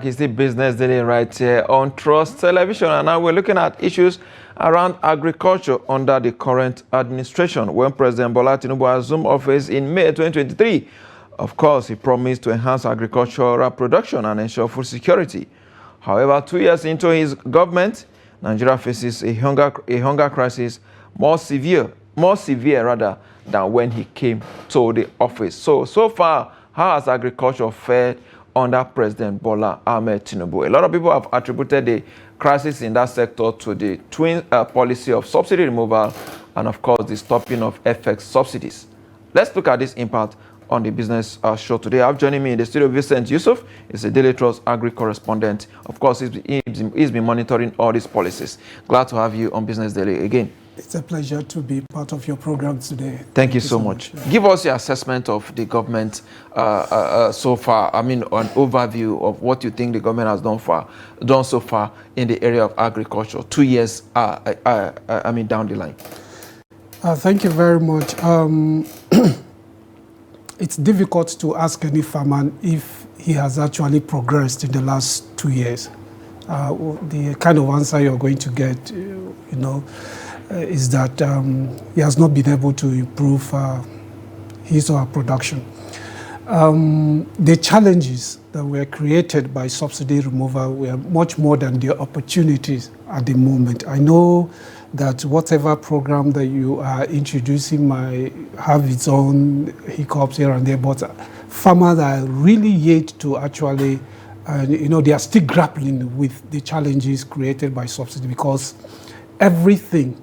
It's the Business Daily right here on Trust Television, and now we're looking at issues around agriculture under the current administration. When President Bola Tinubu assumed office in May 2023, of course, he promised to enhance agricultural production and ensure food security. However, 2 years into his government, Nigeria faces a hunger crisis more severe than when he came to the office. So far, how has agriculture fared under President Bola Ahmed Tinubu? A lot of people have attributed the crisis in that sector to the twin policy of subsidy removal and, of course, the stopping of FX subsidies. Let's look at this impact on the business show today. I have joining me in the studio Vincent Yusuf. He's a Daily Trust Agric correspondent. Of course, he's been monitoring all these policies. Glad to have you on Business Daily again. It's a pleasure to be part of your program today. Thank you so much. Give us your assessment of the government so far. I mean, an overview of what you think the government has done so far in the area of agriculture. 2 years, down the line. Thank you very much. It's difficult to ask any farmer if he has actually progressed in the last 2 years. The kind of answer you're going to get, is that he has not been able to improve his or her production. The challenges that were created by subsidy removal were much more than the opportunities at the moment. I know that whatever program that you are introducing might have its own hiccups here and there, but farmers are really yet to actually, they are still grappling with the challenges created by subsidy because everything,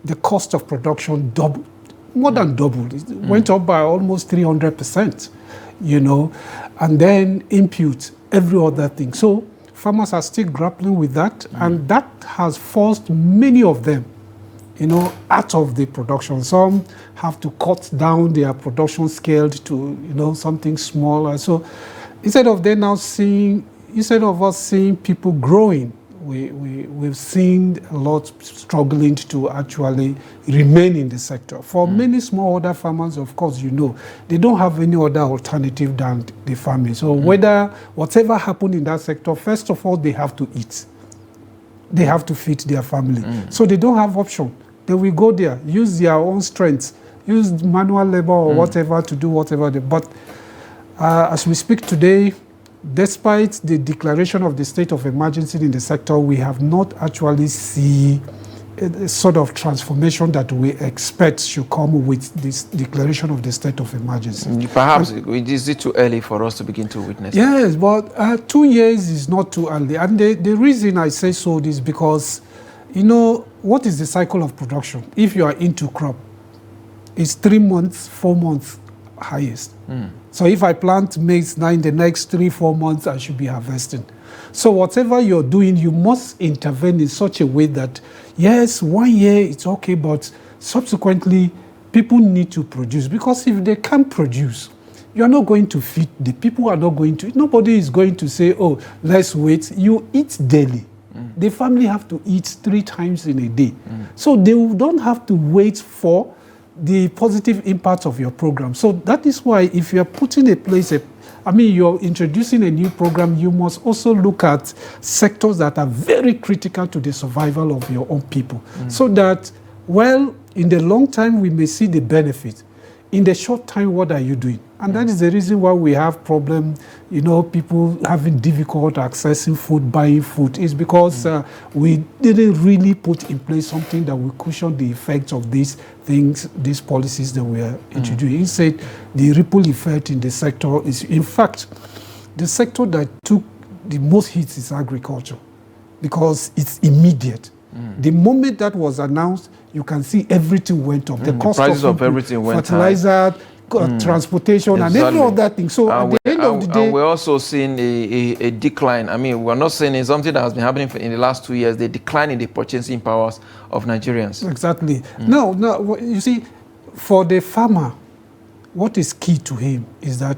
the cost of production doubled, more than doubled. It went up by almost 300%, and then input, every other thing. So farmers are still grappling with that, and that has forced many of them, out of the production. Some have to cut down their production scale to, something smaller. So instead of us seeing people growing, we've seen a lot struggling to actually remain in the sector. For many smallholder farmers, of course, they don't have any other alternative than the farming. So whatever happened in that sector, first of all, they have to eat. They have to feed their family. So they don't have option. They will go there, use their own strength, use manual labor or whatever to do whatever they. But as we speak today, despite the declaration of the state of emergency in the sector, we have not actually seen a sort of transformation that we expect should come with this declaration of the state of emergency. Perhaps is it too early for us to begin to witness? Yes, but 2 years is not too early. And the reason I say so is because, what is the cycle of production? If you are into crop, it's 3 months, 4 months highest. So if I plant maize now in the next 3-4 months, I should be harvesting. So whatever you're doing, you must intervene in such a way that, yes, 1 year it's okay, but subsequently people need to produce. Because if they can't produce, you're not going to feed the people. Are not going to. Nobody is going to say, "Oh, let's wait." You eat daily. The family have to eat 3 times in a day, so they don't have to wait for the positive impact of your program. So that is why if you're putting you're introducing a new program, you must also look at sectors that are very critical to the survival of your own people. So that, in the long time, we may see the benefit. In the short time, what are you doing? And that is the reason why we have problem, people having difficult accessing food, buying food, is because we didn't really put in place something that will cushion the effects of these things, these policies that we are introducing. Instead, the ripple effect in the sector is, in fact, the sector that took the most hits is agriculture because it's immediate. The moment that was announced, you can see everything went up. The cost of everything went fertilizer, transportation, and every other thing. So at the end of the day, we're also seeing a decline. We're not saying it's something that has been happening in the last 2 years. The decline in the purchasing powers of Nigerians. Exactly. No, you see, for the farmer, what is key to him is that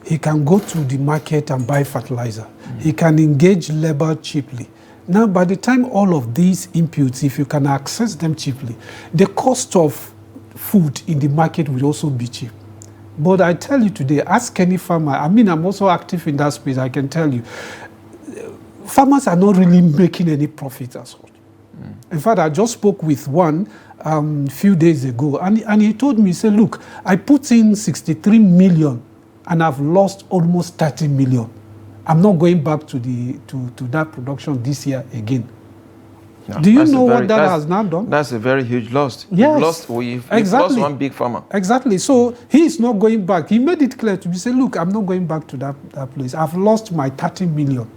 he can go to the market and buy fertilizer. He can engage labor cheaply. Now, by the time all of these inputs, if you can access them cheaply, the cost of food in the market will also be cheap. But I tell you today, ask any farmer. I'm also active in that space. I can tell you, farmers are not really making any profit as well. In fact, I just spoke with one few days ago, and he told me, he said, look, I put in 63 million and I've lost almost 30 million. I'm not going back to that production this year again. No, do you know what that has now done? That's a very huge loss. Yes. You've exactly. lost one big farmer. Exactly. So he is not going back. He made it clear to me, he said, look, I'm not going back to that place. I've lost my 30 million.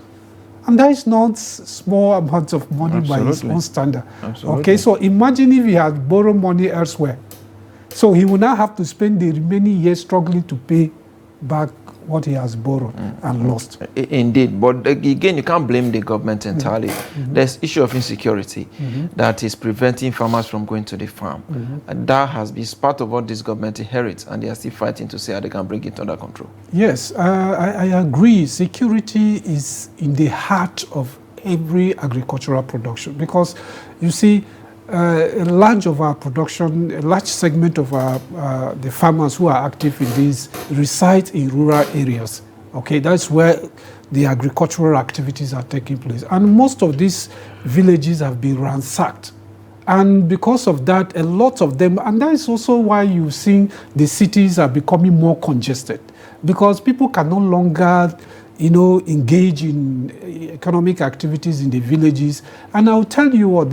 And that is not small amounts of money Absolutely. By his own standard. Absolutely. Okay, so imagine if he had borrowed money elsewhere. So he will now have to spend the remaining years struggling to pay back what he has borrowed and lost. Indeed, but again, you can't blame the government entirely. There's issue of insecurity that is preventing farmers from going to the farm. And that has been part of what this government inherits, and they are still fighting to see how they can bring it under control. Yes, I agree. Security is in the heart of every agricultural production because, you see, a large of our production, a large segment of the farmers who are active in this reside in rural areas. Okay, that's where the agricultural activities are taking place. And most of these villages have been ransacked. And because of that, a lot of them, and that is also why you've seen the cities are becoming more congested, because people can no longer engage in economic activities in the villages. And I'll tell you what,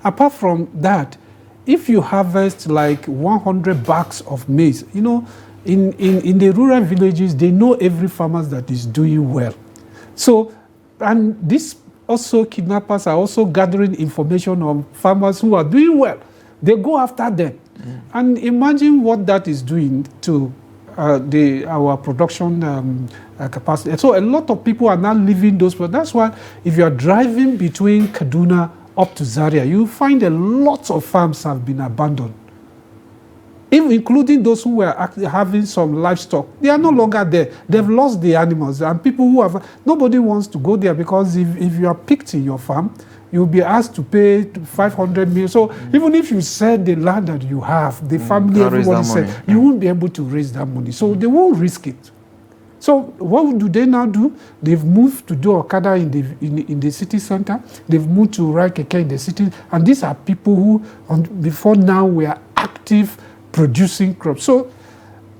apart from that, if you harvest like 100 bags of maize, in the rural villages, they know every farmer that is doing well. So, and this also, kidnappers are also gathering information on farmers who are doing well. They go after them. And imagine what that is doing to our production capacity. So a lot of people are now leaving those, but that's why if you are driving between Kaduna up to Zaria, you find a lot of farms have been abandoned. Even including those who were having some livestock, they are no longer there. They've lost the animals, and people who have, nobody wants to go there because if you are picked in your farm, you'll be asked to pay 500 million. So even if you sell the land that you have, the family, everybody said, you won't be able to raise that money. So they won't risk it. So what do they now do? They've moved to do Okada in the city center. They've moved to ride keke in the city. And these are people who, before now, were active producing crops. So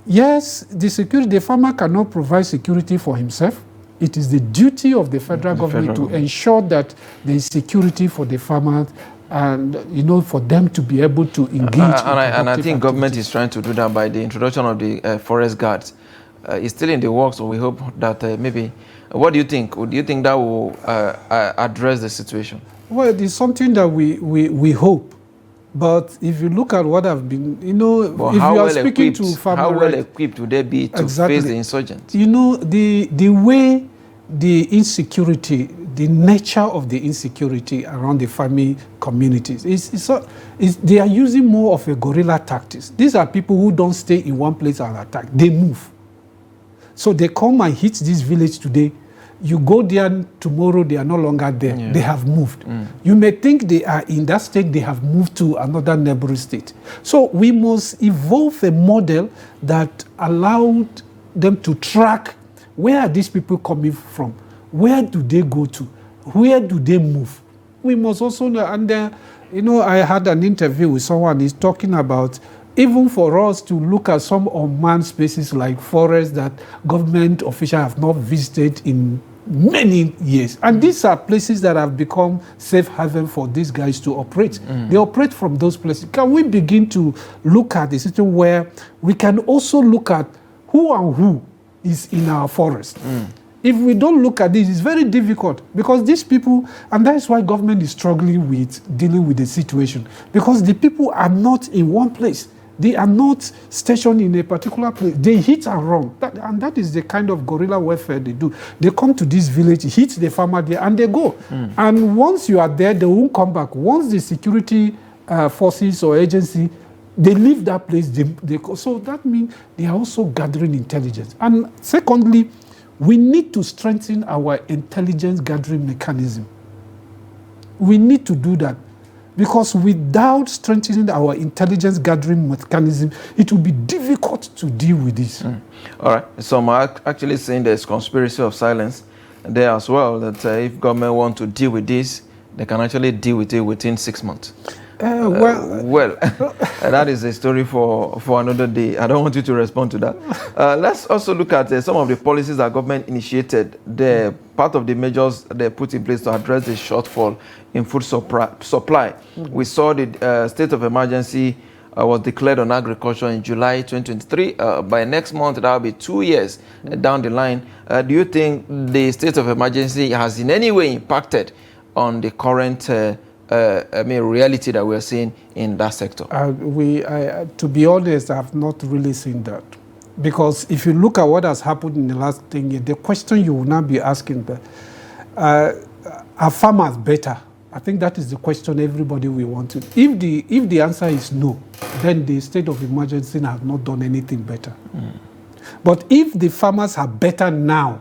yes, the farmer cannot provide security for himself. It is the duty of the federal government to ensure that there is security for the farmers and, for them to be able to engage. And I think government is trying to do that by the introduction of the forest guards. It's still in the works, so we hope that maybe, what do you think? Do you think that will address the situation? Well, it is something that we hope. But if you look at what I've been, if you are speaking to farmers, how well equipped would they be to face the insurgents? The way the insecurity, the nature of the insecurity around the farming communities they are using more of a guerrilla tactics. These are people who don't stay in one place and attack; they move. So they come and hit this village today. You go there tomorrow, they are no longer there. Yeah. They have moved. You may think they are in that state, they have moved to another neighboring state. So we must evolve a model that allowed them to track where are these people coming from, where do they go to, where do they move. We must also know, and I had an interview with someone, he's talking about even for us to look at some unmanned spaces like forests that government officials have not visited in many years. And these are places that have become safe haven for these guys to operate. They operate from those places. Can we begin to look at the situation where we can also look at who and who is in our forest? If we don't look at this, it's very difficult because these people, and that's why government is struggling with dealing with the situation, because the people are not in one place. They are not stationed in a particular place. They hit and run. And that is the kind of guerrilla warfare they do. They come to this village, hit the farmer there, and they go. And once you are there, they won't come back. Once the security forces or agency, they leave that place, they go. So that means they are also gathering intelligence. And secondly, we need to strengthen our intelligence gathering mechanism. We need to do that. Because without strengthening our intelligence gathering mechanism, it will be difficult to deal with this. All right. Some are actually saying there's conspiracy of silence there as well, that if government want to deal with this, they can actually deal with it within 6 months. Well, that is a story for another day. I don't want you to respond to that. Let's also look at some of the policies that government initiated. Part of the measures they put in place to address the shortfall in food supply. We saw the state of emergency was declared on agriculture in July 2023. By next month, that will be 2 years down the line. Do you think the state of emergency has in any way impacted on the current reality that we're seeing in that sector? To be honest, I have not really seen that. Because if you look at what has happened in the last 10 years, the question you will now be asking, are farmers better? I think that is the question everybody will want to. If the answer is no, then the state of emergency has not done anything better. But if the farmers are better now,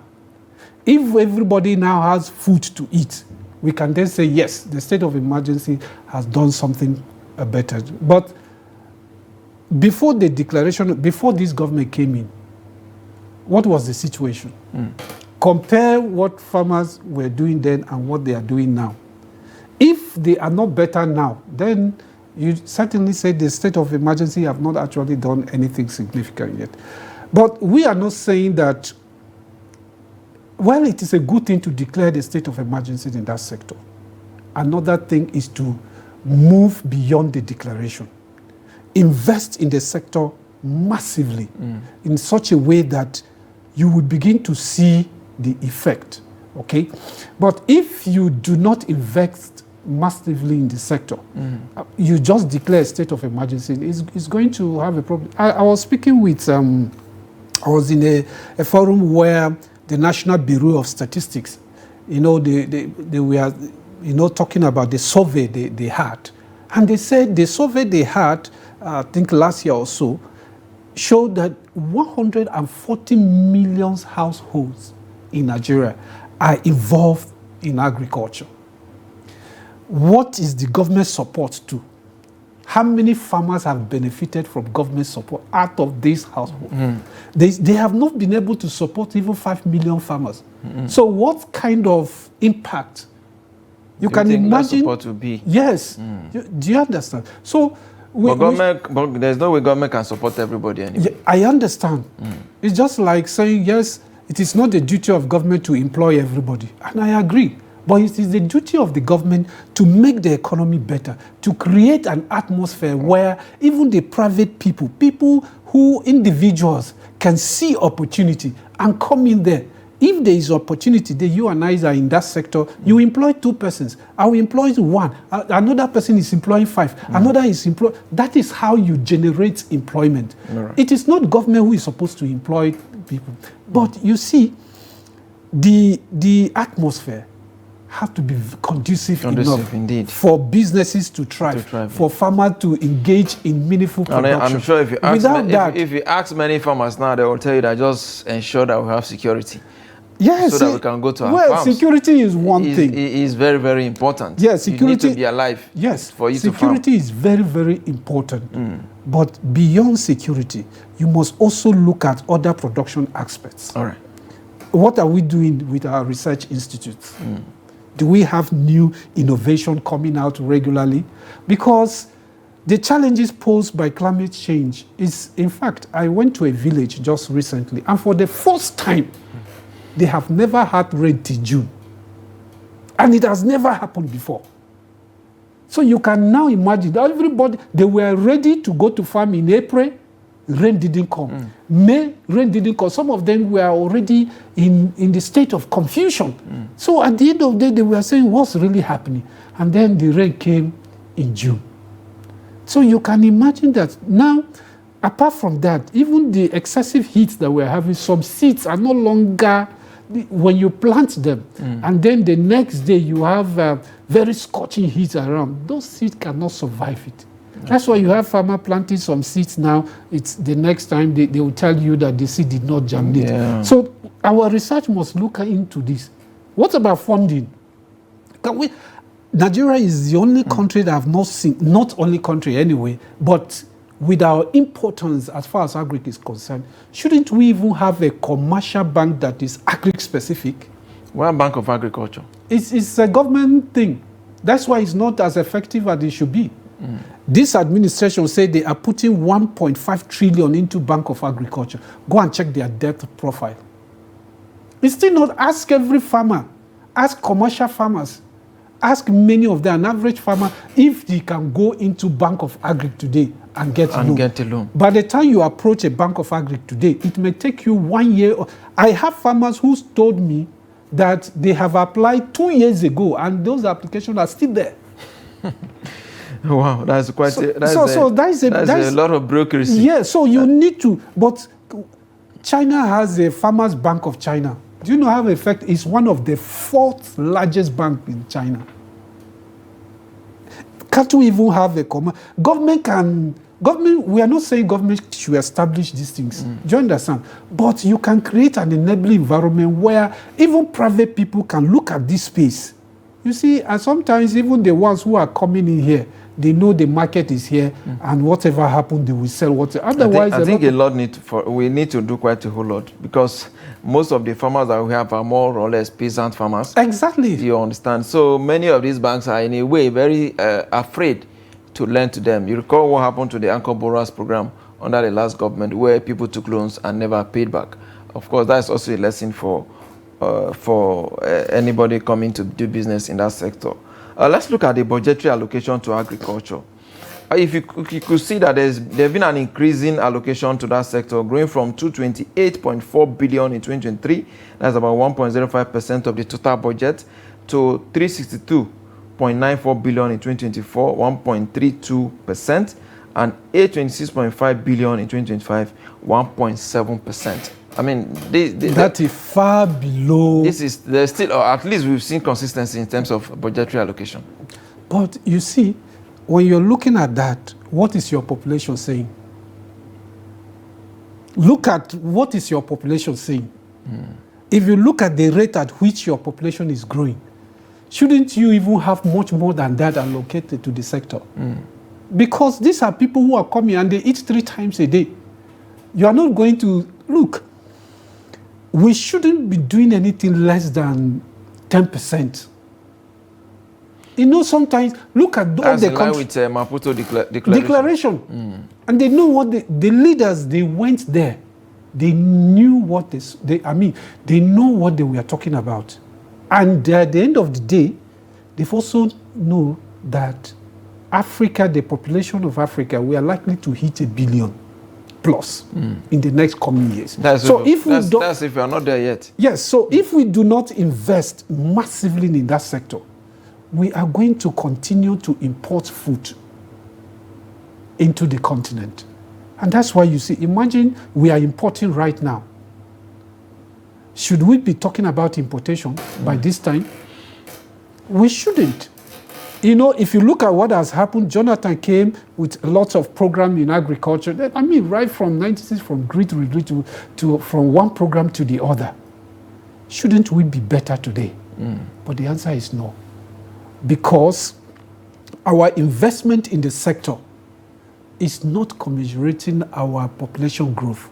if everybody now has food to eat, we can then say, yes, the state of emergency has done something better. But before the declaration, before this government came in, what was the situation? Compare what farmers were doing then and what they are doing now. If they are not better now, then you certainly say the state of emergency have not actually done anything significant yet. But we are not saying that, well, it is a good thing to declare the state of emergency in that sector. Another thing is to move beyond the declaration. Invest in the sector massively in such a way that you will begin to see the effect, okay? But if you do not invest massively in the sector, you just declare a state of emergency, it's going to have a problem. I was speaking with, I was in a forum where the National Bureau of Statistics, they were, talking about the survey they had. And they said the survey they had, I think last year or so, showed that 140 million households in Nigeria are involved in agriculture. What is the government support to? How many farmers have benefited from government support out of this household? They have not been able to support even 5 million farmers. So what kind of impact? You can imagine. That support will be? Yes. Do you understand? So, but there's no way government can support everybody anyway. Yeah, I understand. It's just like saying, yes, it is not the duty of government to employ everybody. And I agree. But it is the duty of the government to make the economy better, to create an atmosphere where even the private people individuals can see opportunity and come in there. If there is opportunity, that you and I are in that sector, you employ 2 persons. I will employ 1. Another person is employing 5. Another is employed. That is how you generate employment. Right. It is not government who is supposed to employ people. But you see, the atmosphere have to be conducive enough indeed. For businesses to thrive, for farmers to engage in meaningful production. I'm sure if you ask many farmers now, they will tell you that just ensure that we have security. Yes, so that we can go to our farms. Well, security is one thing. It is very, very important. Yes, security. You need to be alive. Yes, for you to farm. Security is very, very important. But beyond security, you must also look at other production aspects. All right. What are we doing with our research institutes? Do we have new innovation coming out regularly? Because the challenges posed by climate change is, in fact, I went to a village just recently, and for the first time, they have never had rain till June. And it has never happened before. So you can now imagine that everybody, they were ready to go to farm in April, rain didn't come. May, rain didn't come. Some of them were already in the state of confusion. So at the end of the day, they were saying, what's really happening? And then the rain came in June. So you can imagine that now, apart from that, even the excessive heat that we're having, some seeds are no longer, when you plant them, and then the next day you have very scorching heat around, those seeds cannot survive it. That's why you have farmer planting some seeds now. It's the next time they will tell you that the seed did not germinate. So our research must look into this. What about funding? Nigeria is the only country that have not seen, not only country anyway, but with our importance as far as Agric is concerned, shouldn't we even have a commercial bank that is Agric specific? World Bank of Agriculture. It's a government thing. That's why it's not as effective as it should be. This administration said they are putting 1.5 trillion into Bank of Agriculture. Go and check their debt profile. It's still not. Ask every farmer. Ask commercial farmers. Ask many of them, an average farmer, if they can go into Bank of Agric today and get a loan. By the time you approach a Bank of Agric today, it may take you 1 year. I have farmers who told me that they have applied 2 years ago and those applications are still there. Wow, that's quite that's a lot of bureaucracy. Yeah, so you need to, but China has a Farmers Bank of China. Do you know how effect? It's one of the 4th largest bank in China. Can't we even have a government? We are not saying government should establish these things. Do you understand? But you can create an enabling environment where even private people can look at this space. You see, and sometimes even the ones who are coming in here, they know the market is here, and whatever happens, they will sell whatever. Otherwise, I think we need to do quite a whole lot, because most of the farmers that we have are more or less peasant farmers. Exactly. You understand? So many of these banks are in a way very afraid to lend to them. You recall what happened to the Anchor Borrowers program under the last government, where people took loans and never paid back. Of course, that's also a lesson for anybody coming to do business in that sector. Let's look at the budgetary allocation to agriculture. If you could see that there's been an increasing allocation to that sector, growing from 228.4 billion in 2023, that's about 1.05% of the total budget, to 362.94 billion in 2024, 1.32%, and 826.5 billion in 2025, 1.7%. I mean, that is far below. There's still, or at least we've seen consistency in terms of budgetary allocation. But you see, when you're looking at that, what is your population saying? Look at what is your population saying. If you look at the rate at which your population is growing, shouldn't you even have much more than that allocated to the sector? Because these are people who are coming and they eat 3 times a day. You are not going to look. We shouldn't be doing anything less than 10%. You know, sometimes look at all the countries. With Maputo declaration. And they know what the leaders, they went there. They knew what they know what they were talking about. And at the end of the day, they've also know that Africa, the population of Africa, we are likely to hit 1 billion plus in the next coming years. That's if we are not there yet. Yes, so if we do not invest massively in that sector, we are going to continue to import food into the continent. And that's why you see, imagine we are importing right now. Should we be talking about importation by this time? We shouldn't. You know, if you look at what has happened, Jonathan came with lots of program in agriculture. I mean, right from 96, from grid to from one program to the other. Shouldn't we be better today? But the answer is no. Because our investment in the sector is not commensurating our population growth.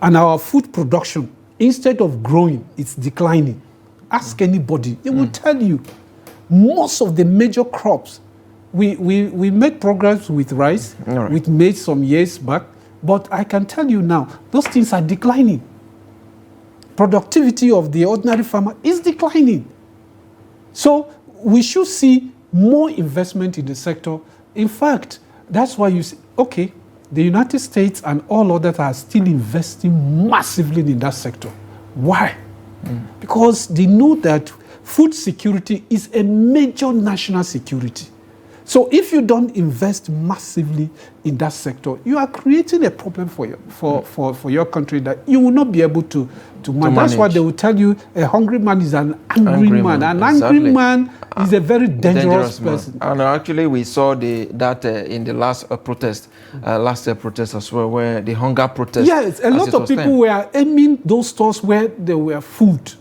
And our food production, instead of growing, it's declining. Ask anybody, they will tell you. Most of the major crops, we made progress with rice, we made some years back, but I can tell you now, those things are declining. Productivity of the ordinary farmer is declining. So we should see more investment in the sector. In fact, that's why you see, okay, the United States and all others are still investing massively in that sector. Why? Because they know that food security is a major national security. So if you don't invest massively in that sector, you are creating a problem for your country that you will not be able to manage. That's why they will tell you a hungry man is an angry man. An angry man is a very dangerous person. And actually we saw that in the last protest, last protest as well, where the hunger protest. Yes, a lot of people were aiming those stores where there were food.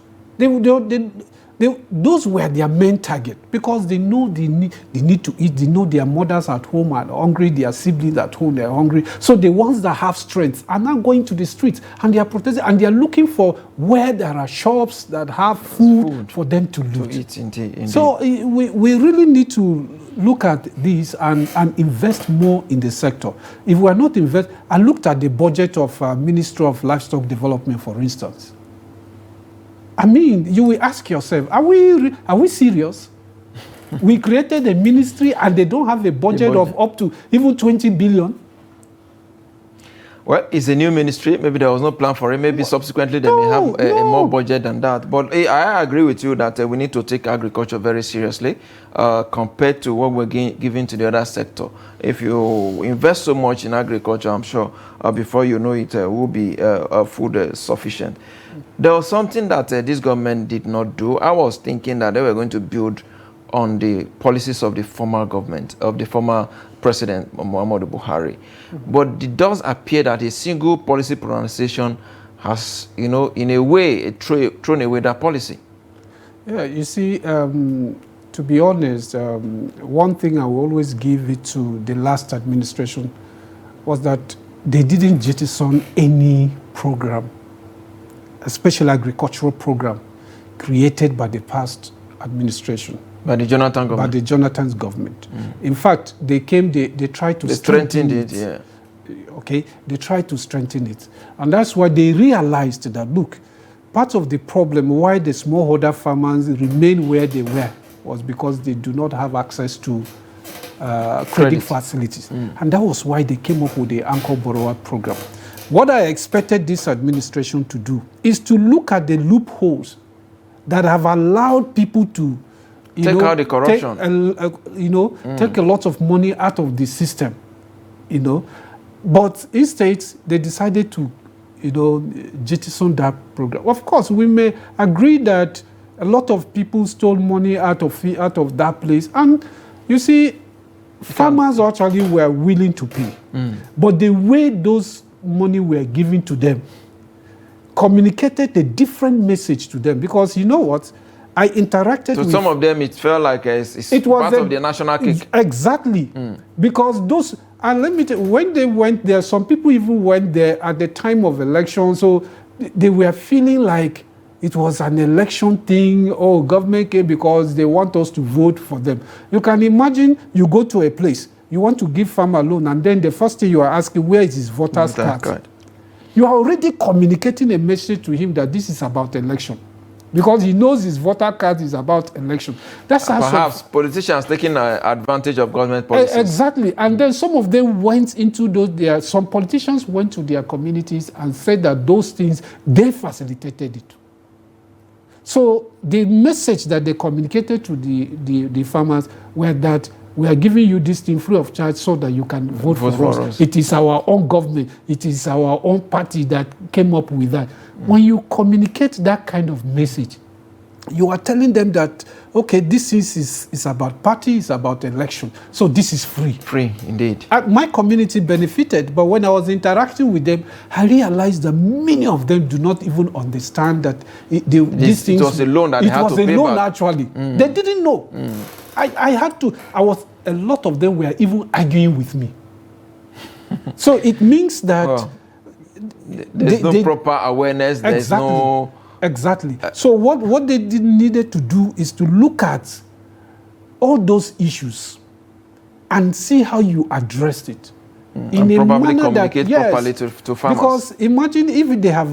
those were their main target because they know they need to eat. They know their mothers at home are hungry, their siblings at home are hungry. So the ones that have strength are now going to the streets and they are protesting and they are looking for where there are shops that have food for them to loot. To eat, indeed. So we really need to look at this and invest more in the sector. If we are not invest, I looked at the budget of Ministry of Livestock Development, for instance. I mean, you will ask yourself, are we serious? We created a ministry and they don't have a budget of up to even 20 billion. Well, it's a new ministry. Maybe there was no plan for it. Maybe subsequently they may have a more budget than that. But I agree with you that we need to take agriculture very seriously compared to what we're giving to the other sector. If you invest so much in agriculture, I'm sure before you know it will be food sufficient. There was something that this government did not do. I was thinking that they were going to build on the policies of the former government, of the former President Muhammadu Buhari. But it does appear that a single policy pronunciation has, in a way, thrown away that policy. Yeah, you see, to be honest, one thing I will always give it to the last administration was that they didn't jettison any program, especially agricultural program, created by the past administration. By the Jonathan government? By the Jonathan's government. In fact, they tried to strengthen it. Yeah. Okay, they tried to strengthen it. And that's why they realized that, look, part of the problem why the smallholder farmers remain where they were was because they do not have access to credit facilities. And that was why they came up with the Anchor Borrower Program. What I expected this administration to do is to look at the loopholes that have allowed people to take out the corruption. Take a lot of money out of the system, But instead, they decided to, jettison that program. Of course, we may agree that a lot of people stole money out of that place. And you see, farmers actually were willing to pay. But the way those money were given to them communicated a different message to them. Because you know what? I interacted with... some of them, it felt like it was part of the national cake. Exactly. Because those... And let me tell you, when they went there, some people even went there at the time of election. So they were feeling like it was an election thing. Oh, government came because they want us to vote for them. You can imagine you go to a place, you want to give farmer loan, and then the first thing you are asking, where is his voter's card? You are already communicating a message to him that this is about election. Because he knows his voter card is about election. That's perhaps politicians taking advantage of government policies. Exactly. And then some of them went into some politicians went to their communities and said that those things, they facilitated it. So the message that they communicated to the farmers were that we are giving you this thing free of charge so that you can vote for us. It is our own government. It is our own party that came up with that. When you communicate that kind of message, you are telling them that, okay, this is about party, it's about election. So this is free. Free, indeed. My community benefited, but when I was interacting with them, I realized that many of them do not even understand that these things... It was a loan that they had to pay back. It was a loan, actually. They didn't know. A lot of them were even arguing with me. So it means that... there's no proper awareness. There's no... Exactly. So what they needed to do is to look at all those issues and see how you addressed it. In a probably manner communicate properly to farmers. Because imagine if they have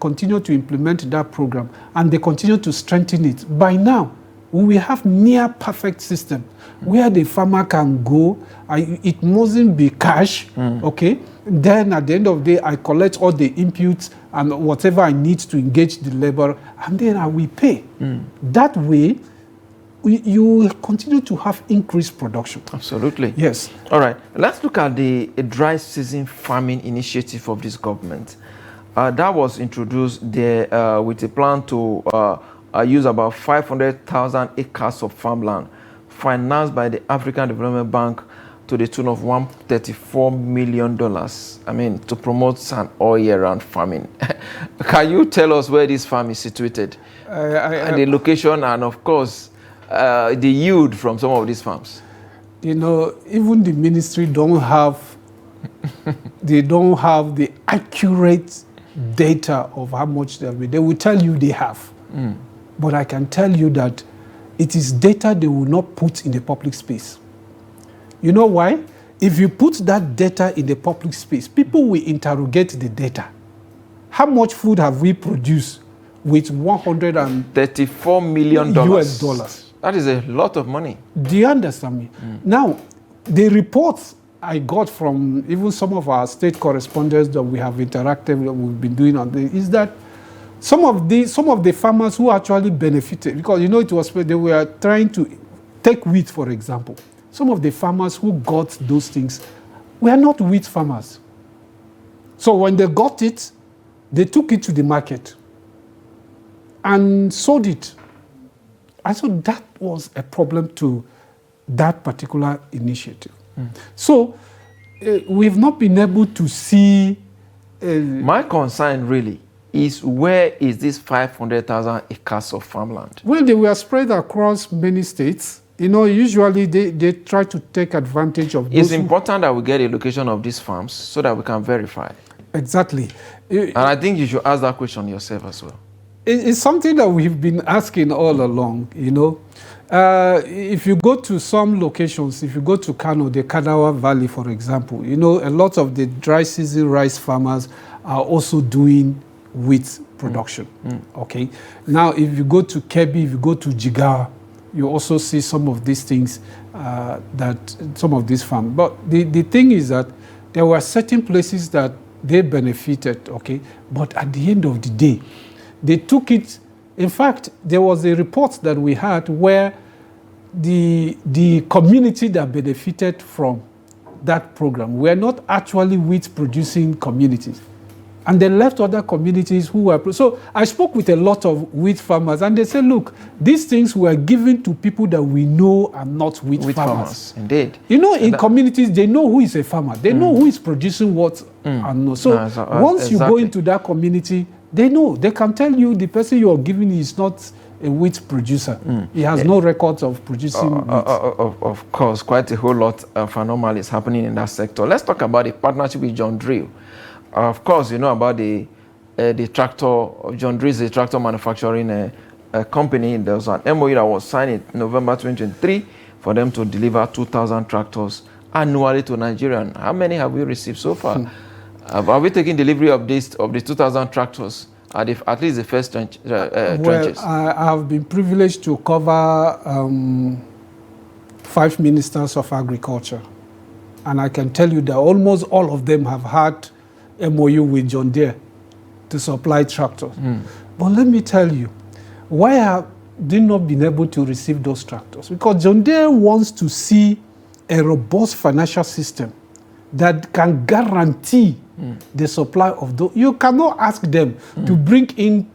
continue to implement that program and they continue to strengthen it. By now, we have near perfect system where the farmer can go. It mustn't be cash, okay? Then at the end of the day, I collect all the inputs and whatever I need to engage the labor, and then I will pay. That way, you will continue to have increased production. Absolutely. Yes. All right. Let's look at the dry season farming initiative of this government. That was introduced there with a plan to use about 500,000 acres of farmland financed by the African Development Bank to the tune of $134 million. I mean, to promote an all-year-round farming. Can you tell us where this farm is situated? And the location and, of course, the yield from some of these farms? You know, even the ministry don't have, they don't have the accurate data of how much they have. They will tell you they have. But I can tell you that it is data they will not put in the public space. You know why? If you put that data in the public space, people will interrogate the data. How much food have we produced with $134 million US dollars? That is a lot of money. Do you understand me? Now, the reports I got from even some of our state correspondents that we have interacted with, we've been doing on this, is that some of the farmers who actually benefited, because you know it was they were trying to take wheat, for example. Some of the farmers who got those things were not wheat farmers. So when they got it, they took it to the market and sold it. And so that was a problem to that particular initiative. So we've not been able to see... My concern really is, where is this 500,000 acres of farmland? Well, they were spread across many states. You know, usually they try to take advantage of those. It's important that we get a location of these farms so that we can verify. Exactly. And I think you should ask that question yourself as well. It's something that we've been asking all along, you know. If you go to some locations, if you go to Kano, the Kadawa Valley, for example, you know, a lot of the dry season rice farmers are also doing wheat production. Okay. Now, if you go to Kebbi, if you go to Jigawa, you also see some of these things, that some of these farms. But the thing is that there were certain places that they benefited, okay? But at the end of the day, they took it. In fact, there was a report that we had where the community that benefited from that program were not actually wheat producing communities. And they left other communities who were... So I spoke with a lot of wheat farmers, and they said, look, these things were given to people that we know are not wheat farmers. Indeed. You know, in communities, they know who is a farmer. They know who is producing what and no. So once you go into that community, they know. They can tell you the person you are giving is not a wheat producer. He has no records of producing wheat. Of course, quite a whole lot of anomalies happening in that sector. Let's talk about the partnership with John Drill. Of course, you know about the tractor. John Drill is a tractor manufacturing company. There was an MOU that was signed in November 2023 for them to deliver 2,000 tractors annually to Nigeria. How many have we received so far? Are we taking delivery of the 2,000 tractors at least the first trenches? Well, I have been privileged to cover 5 ministers of agriculture. And I can tell you that almost all of them have had MOU with John Deere to supply tractors. But let me tell you, why have they not been able to receive those tractors? Because John Deere wants to see a robust financial system that can guarantee the supply of those. You cannot ask them to bring in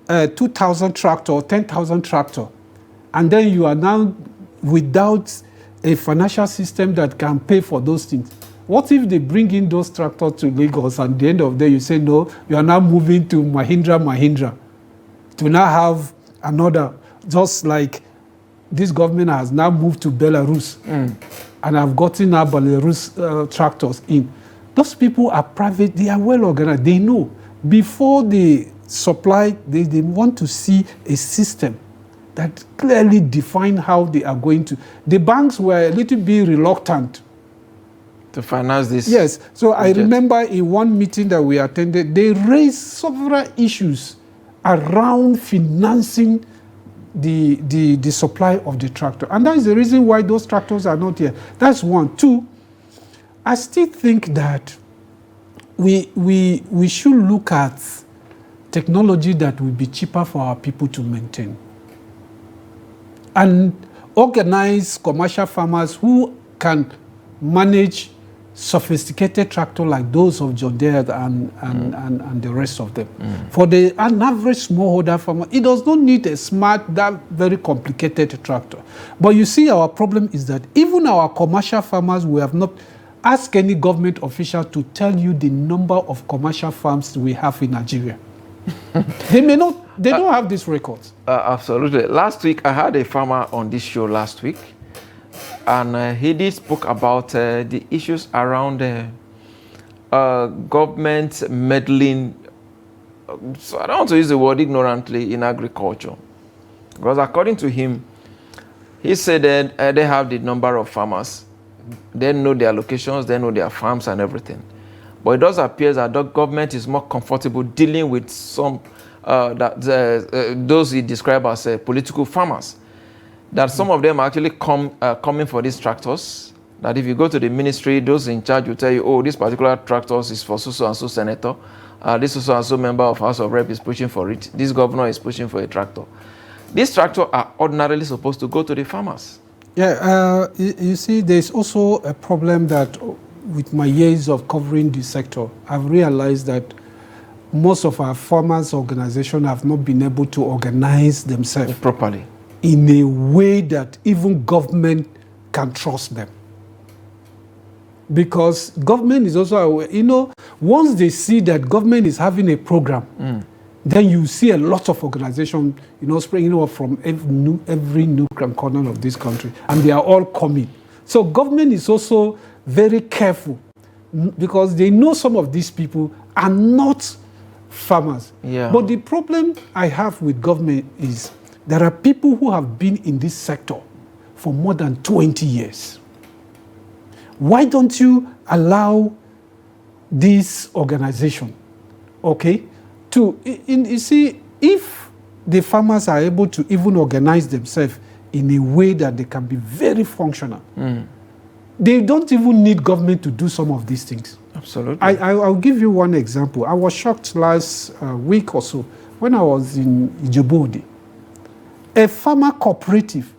2,000 tractor or 10,000 tractor, and then you are now without a financial system that can pay for those things. What if they bring in those tractors to Lagos, and at the end of the day you say, no, you are now moving to Mahindra, to now have another, just like this government has now moved to Belarus, and have gotten now Belarus tractors in. Those people are private, they are well organized, they know. Before they supply, they want to see a system that clearly define how they are going to. The banks were a little bit reluctant to finance this. Yes. So I remember in one meeting that we attended, they raised several issues around financing the supply of the tractor. And that is the reason why those tractors are not here. That's one. Two, I still think that we should look at technology that will be cheaper for our people to maintain. And organize commercial farmers who can manage sophisticated tractors like those of John Deere and the rest of them. For an average smallholder farmer, it does not need a smart, that very complicated tractor. But you see, our problem is that even our commercial farmers, we have not asked any government official to tell you the number of commercial farms we have in Nigeria. They may not, they don't have these records. Absolutely. Last week, I had a farmer on this show last week, and he did spoke about the issues around government meddling. So I don't want to use the word ignorantly in agriculture, because according to him, he said that they have the number of farmers, they know their locations, they know their farms and everything. But it does appear that the government is more comfortable dealing with some those he described as political farmers. That some of them are actually coming for these tractors. That if you go to the ministry, those in charge will tell you, oh, this particular tractor is for so and so senator. This so and so member of House of Rep is pushing for it. This governor is pushing for a tractor. These tractors are ordinarily supposed to go to the farmers. Yeah, you see, there's also a problem that with my years of covering the sector, I've realized that most of our farmers' organizations have not been able to organize themselves properly in a way that even government can trust them. Because government is also aware, you know, once they see that government is having a program, then you see a lot of organizations, you know, springing up from every nook and corner of this country, and they are all coming. So government is also very careful because they know some of these people are not farmers. Yeah. But the problem I have with government is there are people who have been in this sector for more than 20 years. Why don't you allow this organization, okay, to, you see, if the farmers are able to even organize themselves in a way that they can be very functional, they don't even need government to do some of these things. Absolutely. I'll give you one example. I was shocked last week or so when I was in Djibouti. A farmer cooperative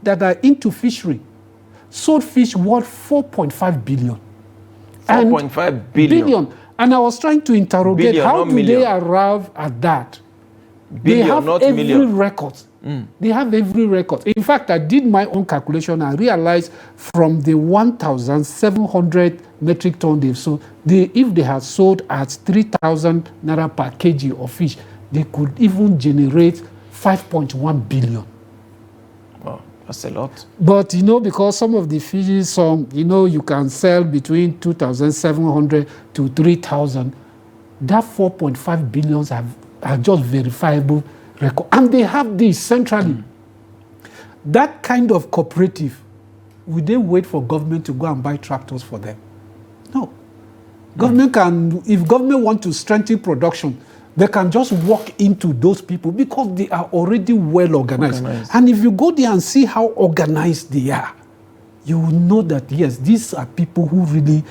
that are into fishery sold fish worth 4.5 billion. 4.5 billion. And I was trying to interrogate billion, how do million. they arrive at that? Billion, they have not every million. record. They have every record. In fact, I did my own calculation and realized from the 1,700 metric ton they've sold, if they had sold at 3,000 naira per kg of fish, they could even generate 5.1 billion. Wow, that's a lot. But, you know, because some of the fishes, you know, you can sell between 2,700 to 3,000, that 4.5 billions are just verifiable record. And they have this centrally. That kind of cooperative, will they wait for government to go and buy tractors for them? No. Government can, if government want to strengthen production, they can just walk into those people because they are already well organized. And if you go there and see how organized they are, you will know that, yes, these are people who really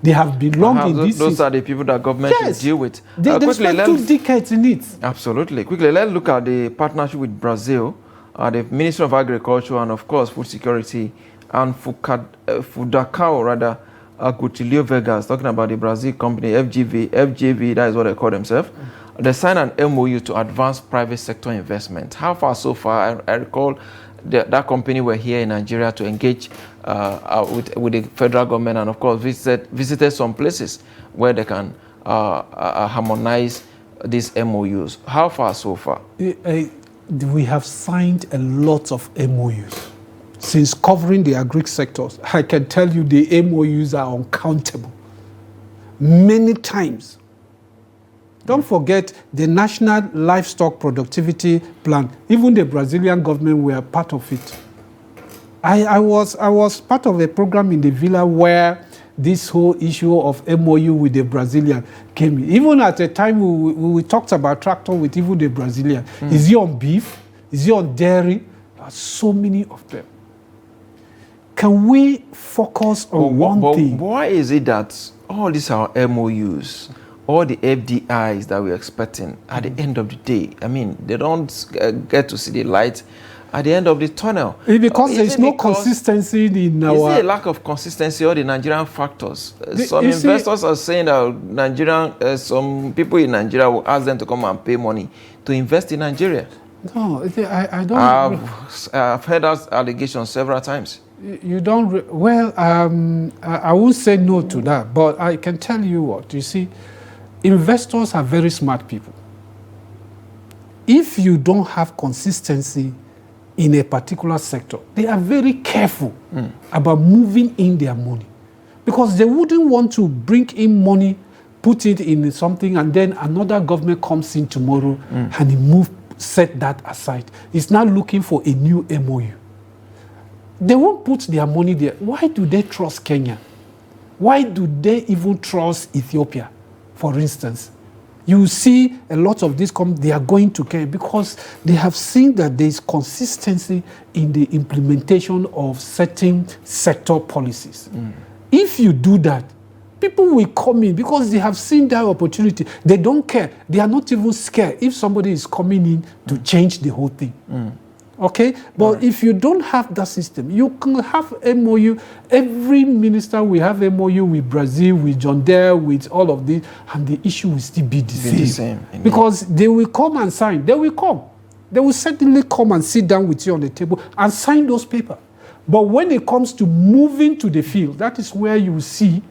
they have belonged in this. Those are the people that government should deal with. They spent 2 decades in it. Absolutely. Quickly, let's look at the partnership with Brazil, the Ministry of Agriculture and, of course, Food Security, and Fudacao, rather, Coutinho Vegas, talking about the Brazil company, FGV, that is what they call themselves. They signed an MOU to advance private sector investment. How far so far? I recall that company were here in Nigeria to engage with the federal government and, of course, visited some places where they can harmonize these MOUs. How far so far? We have signed a lot of MOUs. Since covering the Agric sectors, I can tell you the MOUs are uncountable. Many times. Don't forget the National Livestock Productivity Plan. Even the Brazilian government were part of it. I was part of a program in the villa where this whole issue of MOU with the Brazilian came in. Even at the time we talked about tractor with even the Brazilian. Is he on beef? Is he on dairy? There are so many of them. Can we focus on one thing? Why is it that all these are MOUs, all the FDIs that we're expecting at the end of the day, I mean, they don't get to see the light at the end of the tunnel? Because there's no consistency in our... Is there a lack of consistency or the Nigerian factors? Some investors are saying that some people in Nigeria will ask them to come and pay money to invest in Nigeria. No, I don't... I've heard that allegation several times. You don't... Well, I won't say no to that, but I can tell you what. You see, investors are very smart people. If you don't have consistency in a particular sector, they are very careful about moving in their money, because they wouldn't want to bring in money, put it in something, and then another government comes in tomorrow and it set that aside. It's now looking for a new MOU. They won't put their money there. Why do they trust Kenya? Why do they even trust Ethiopia, for instance? You see a lot of these they are going to Kenya because they have seen that there is consistency in the implementation of certain sector policies. If you do that, people will come in because they have seen that opportunity. They don't care. They are not even scared if somebody is coming in to change the whole thing. Okay? But if you don't have that system, you can have MOU. Every minister will have MOU with Brazil, with John Deere, with all of this, and the issue will still be the same. Because they will come and sign. They will come. They will certainly come and sit down with you on the table and sign those papers. But when it comes to moving to the field, that is where you see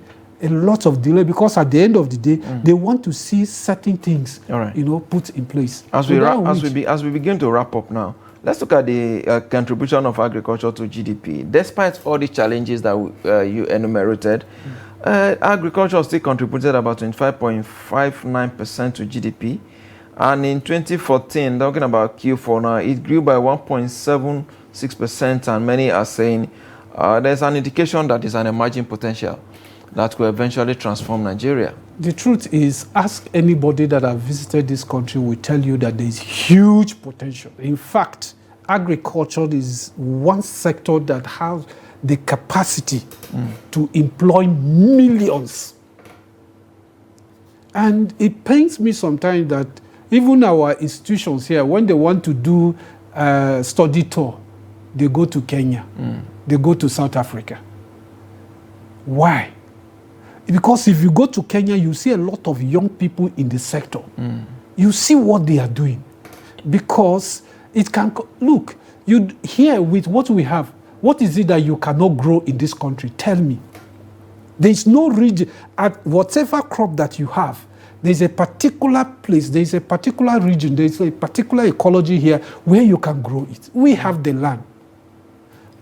a lot of delay, because at the end of the day, they want to see certain things, put in place. As we begin to wrap up now, let's look at the contribution of agriculture to GDP. Despite all the challenges that you enumerated, agriculture still contributed about 25.59% to GDP. And in 2014, talking about Q4 now, it grew by 1.76%, and many are saying there's an indication that there's an emerging potential that will eventually transform Nigeria. The truth is, ask anybody that has visited this country will tell you that there is huge potential. In fact, agriculture is one sector that has the capacity to employ millions. And it pains me sometimes that even our institutions here, when they want to do a study tour, they go to Kenya, they go to South Africa. Why? Because if you go to Kenya, you see a lot of young people in the sector. You see what they are doing. Because it can, look, you here with what we have, what is it that you cannot grow in this country? Tell me. There is no region, at whatever crop that you have, there's a particular place, there's a particular region, there's a particular ecology here where you can grow it. We have the land.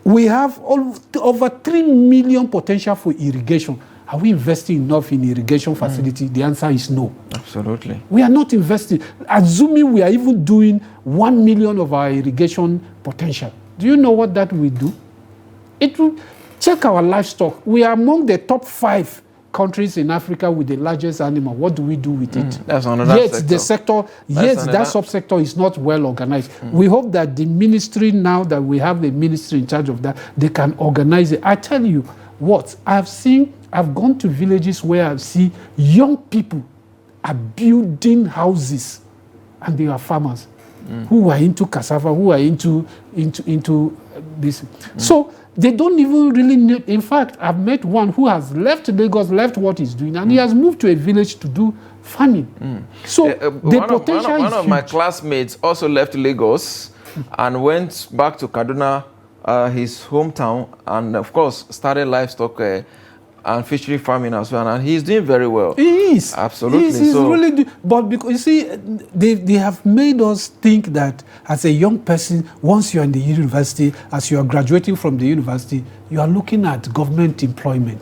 We have over 3 million potential for irrigation. Are we investing enough in irrigation facility? The answer is no. Absolutely. We are not investing. Assuming we are even doing 1 million of our irrigation potential. Do you know what that will do? It will check our livestock. We are among the top 5 countries in Africa with the largest animal. What do we do with it? That's another yet sector. The sector, that subsector is not well organized. We hope that the ministry, now that we have a ministry in charge of that, they can organize it. I tell you what, I've gone to villages where I see young people are building houses, and they are farmers who are into cassava, who are into this. So they don't even really need. In fact, I've met one who has left Lagos, left what he's doing, and he has moved to a village to do farming. So the potential is one of my classmates also left Lagos and went back to Kaduna, his hometown, and of course started livestock and fishery farming as well, and he's doing very well. He is. Absolutely. He's really but because you see, they have made us think that as a young person, once you're in the university, as you are graduating from the university, you are looking at government employment.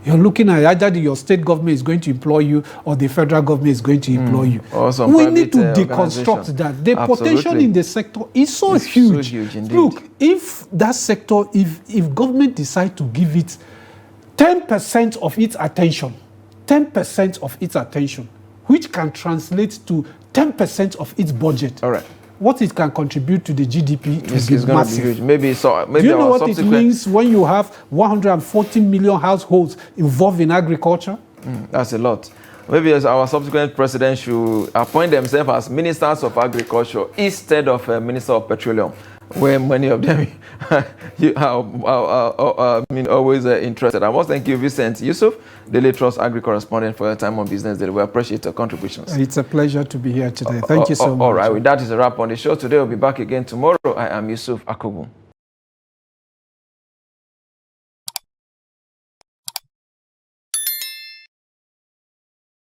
You're looking at either your state government is going to employ you or the federal government is going to employ you. We need to deconstruct that. The potential in the sector is so huge. So huge indeed. Look, if that sector, if government decide to give it 10% of its attention, 10% of its attention, which can translate to 10% of its budget. All right. What it can contribute to the GDP is going to be huge. Maybe Do you know what it means when you have 140 million households involved in agriculture? That's a lot. Maybe as our subsequent president should appoint themselves as ministers of agriculture instead of minister of petroleum, where many of them always interested. I must thank you, Vincent Yusuf, Daily Trust Agri correspondent, for your time on Business Daily. We appreciate your contributions. It's a pleasure to be here today. Thank you so much. All right, that is a wrap on the show. Today we'll be back again tomorrow. I am Yusuf Akogu.